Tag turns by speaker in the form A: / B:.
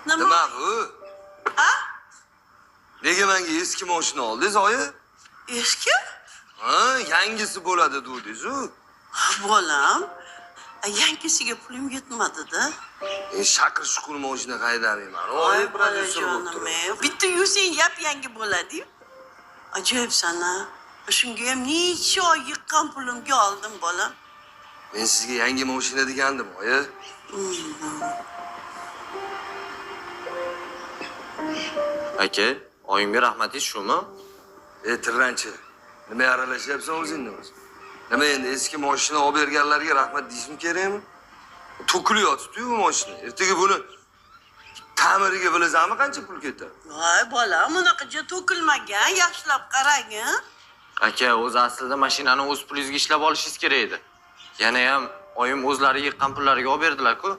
A: Nima bu?
B: Ha?
A: Nega menga eski mashina oldingiz, oyi?
B: Eski?
A: Ha, yangisi bo'ladi dedingiz-ku.
B: Bolam, yangisiga pulim yetmadi-da.
A: Shaqir shuqur mashina haydamayman. Oyi, produser bo'lib turibdi.
B: Bitta yursang yap-yangi bo'ladi-yu. Ajoyibsan-a. Shunga ham necha oy yiqqan pulimga oldim, bolam.
A: Men sizga yangi mashina degandim, oyi.
C: Aka, oyimga rahmatingiz shumi?
A: Tirranchi. Nima aralashyapsan o'zingni o'zi? Nima endi eski mashina olib berganlarga rahmat deyishim kerakmi? To'kilyotibdi-yu bu mashina. Ertaga buni ta'miriga bilazanmi qancha pul ketadi?
B: Voy bolam, unaqacha to'kilmagan, yaxshilab qarang.
C: Aka, o'zi aslida mashinani o'z pulingizga ishlab olishingiz kerak edi. Yana ham oyim o'zlari yiqqan pullariga olib berdilar-ku.